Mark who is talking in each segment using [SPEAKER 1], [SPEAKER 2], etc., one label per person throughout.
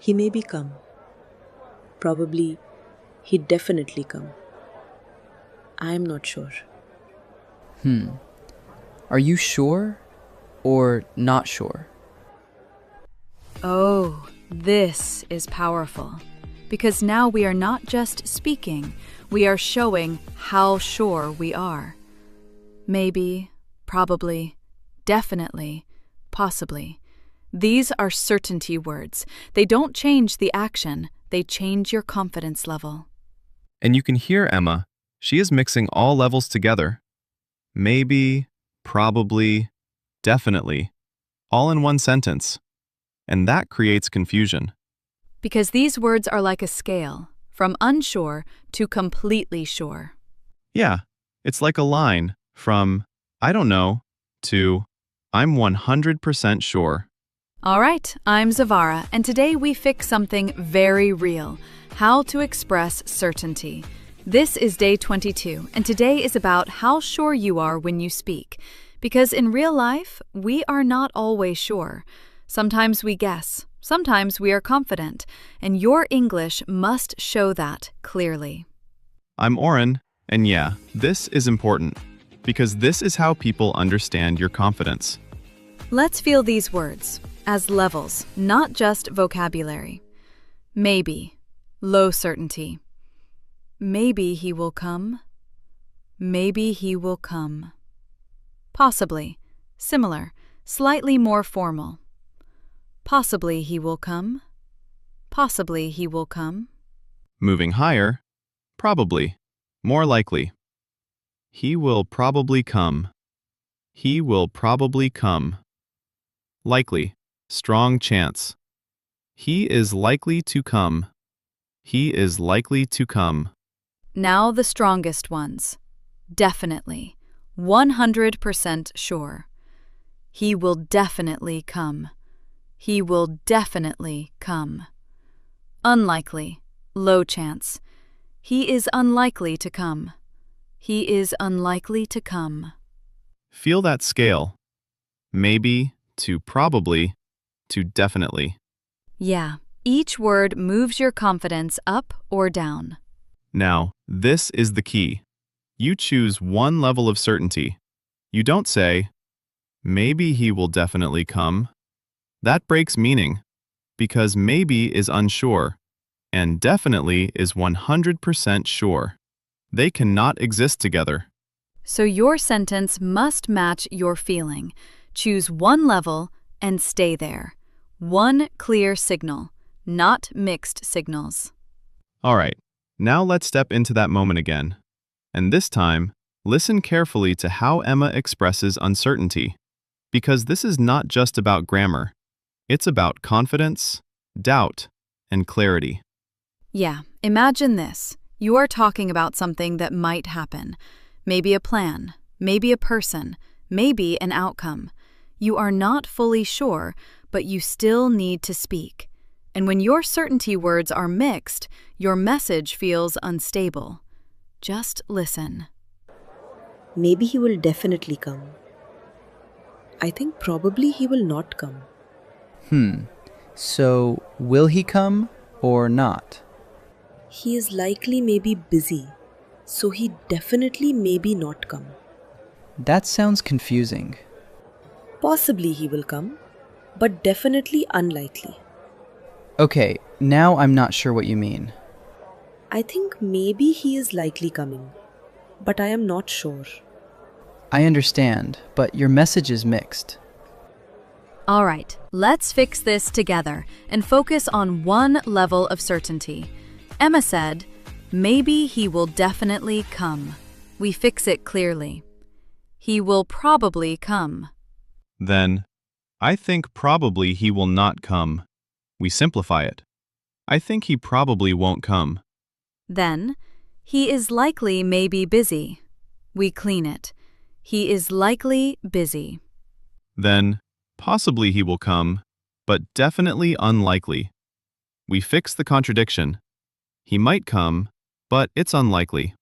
[SPEAKER 1] He may be come. Probably he'd definitely come. I am not sure.
[SPEAKER 2] Are you sure or not sure?
[SPEAKER 3] Oh, this is powerful. Because now we are not just speaking, we are showing how sure we are. Maybe, probably, definitely, possibly. These are certainty words. They don't change the action, they change your confidence level.
[SPEAKER 4] And you can hear Emma. She is mixing all levels together. Maybe, probably, definitely, all in one sentence. And that creates confusion.
[SPEAKER 3] Because these words are like a scale, from unsure to completely sure.
[SPEAKER 4] Yeah, it's like a line from, I don't know, to, I'm 100% sure.
[SPEAKER 3] All right, I'm Zavara, and today we fix something very real, how to express certainty. This is day 22, and today is about how sure you are when you speak. Because in real life, we are not always sure. Sometimes we guess, sometimes we are confident, and your English must show that clearly.
[SPEAKER 4] I'm Oren, and yeah, this is important, because this is how people understand your confidence.
[SPEAKER 3] Let's feel these words as levels, not just vocabulary. Maybe, low certainty. Maybe he will come. Maybe he will come. Possibly, similar, slightly more formal. Possibly he will come. Possibly he will come.
[SPEAKER 4] Moving higher, probably, more likely. He will probably come. He will probably come. Likely, strong chance. He is likely to come. He is likely to come.
[SPEAKER 3] Now the strongest ones. Definitely, 100% sure. He will definitely come. He will definitely come. Unlikely, low chance. He is unlikely to come. He is unlikely to come.
[SPEAKER 4] Feel that scale. Maybe to probably to definitely.
[SPEAKER 3] Yeah, each word moves your confidence up or down.
[SPEAKER 4] Now, this is the key. You choose one level of certainty. You don't say, maybe he will definitely come. That breaks meaning, because maybe is unsure, and definitely is 100% sure. They cannot exist together.
[SPEAKER 3] So your sentence must match your feeling. Choose one level and stay there. One clear signal, not mixed signals.
[SPEAKER 4] All right, now let's step into that moment again. And this time, listen carefully to how Emma expresses uncertainty, because this is not just about grammar. It's about confidence, doubt, and clarity.
[SPEAKER 3] Yeah, imagine this. You are talking about something that might happen. Maybe a plan, maybe a person, maybe an outcome. You are not fully sure, but you still need to speak. And when your certainty words are mixed, your message feels unstable. Just listen.
[SPEAKER 1] Maybe he will definitely come. I think probably he will not come.
[SPEAKER 2] So, will he come or not?
[SPEAKER 1] He is likely maybe busy, so he definitely maybe not come.
[SPEAKER 2] That sounds confusing.
[SPEAKER 1] Possibly he will come, but definitely unlikely.
[SPEAKER 2] Okay, now I'm not sure what you mean.
[SPEAKER 1] I think maybe he is likely coming, but I am not sure.
[SPEAKER 2] I understand, but your message is mixed.
[SPEAKER 3] All right, let's fix this together and focus on one level of certainty. Emma said, maybe he will definitely come. We fix it clearly. He will probably come.
[SPEAKER 4] Then, I think probably he will not come. We simplify it. I think he probably won't come.
[SPEAKER 3] Then, he is likely maybe busy. We clean it. He is likely busy.
[SPEAKER 4] Then, possibly he will come, but definitely unlikely. We fix the contradiction. He might come, but it's unlikely.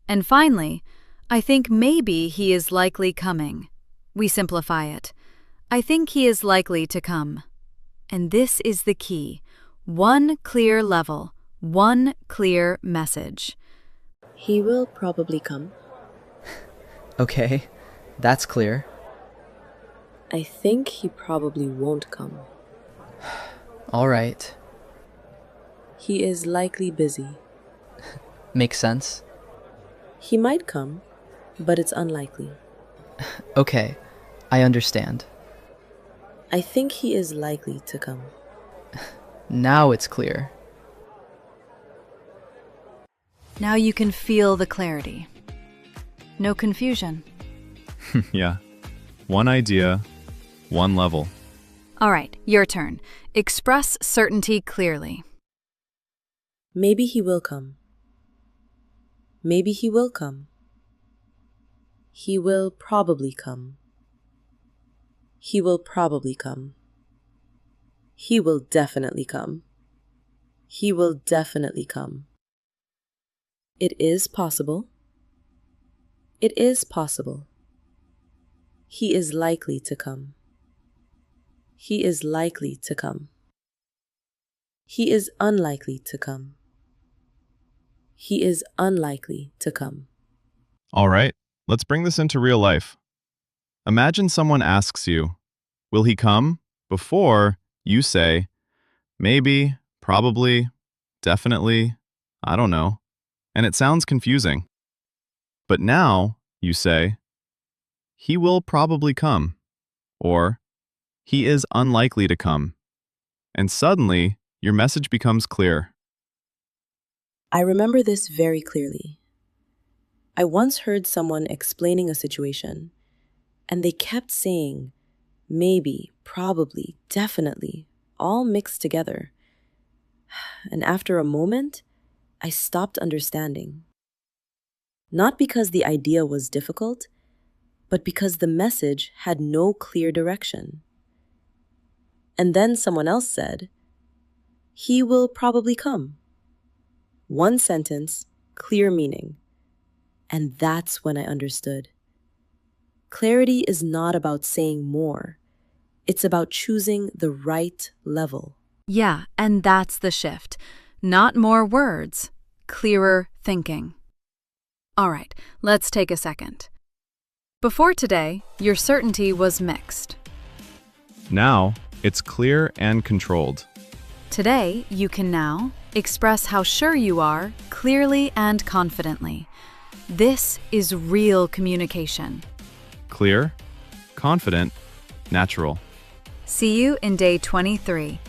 [SPEAKER 3] And finally, I think maybe he is likely coming. We simplify it. I think he is likely to come. And this is the key. One clear level, one clear message.
[SPEAKER 1] He will probably come.
[SPEAKER 2] Okay, that's clear.
[SPEAKER 1] I think he probably won't come.
[SPEAKER 2] All right,
[SPEAKER 1] He is likely busy.
[SPEAKER 2] makes sense.
[SPEAKER 1] He might come, but it's unlikely.
[SPEAKER 2] Okay, I understand.
[SPEAKER 1] I think he is likely to come.
[SPEAKER 2] Now it's clear.
[SPEAKER 3] Now you can feel the clarity. No confusion.
[SPEAKER 4] Yeah. One idea, one level.
[SPEAKER 3] All right, your turn. Express certainty clearly.
[SPEAKER 1] Maybe he will come. Maybe he will come. He will probably come. He will probably come. He will definitely come. He will definitely come. It is possible. It is possible. He is likely to come. He is likely to come. He is unlikely to come. He is unlikely to come.
[SPEAKER 4] All right, let's bring this into real life. Imagine someone asks you, will he come? Before you say, maybe, probably, definitely, I don't know. And it sounds confusing. But now you say, he will probably come, or he is unlikely to come. And suddenly, your message becomes clear.
[SPEAKER 1] I remember this very clearly. I once heard someone explaining a situation, and they kept saying, maybe, probably, definitely, all mixed together. And after a moment, I stopped understanding. Not because the idea was difficult, but because the message had no clear direction. And then someone else said, he will probably come. One sentence, clear meaning. And that's when I understood. Clarity is not about saying more. It's about choosing the right level.
[SPEAKER 3] Yeah, and that's the shift. Not more words, clearer thinking. All right, let's take a second. Before today, your certainty was mixed.
[SPEAKER 4] Now, it's clear and controlled.
[SPEAKER 3] Today, you can now express how sure you are clearly and confidently. This is real communication.
[SPEAKER 4] Clear, confident, natural.
[SPEAKER 3] See you in day 23.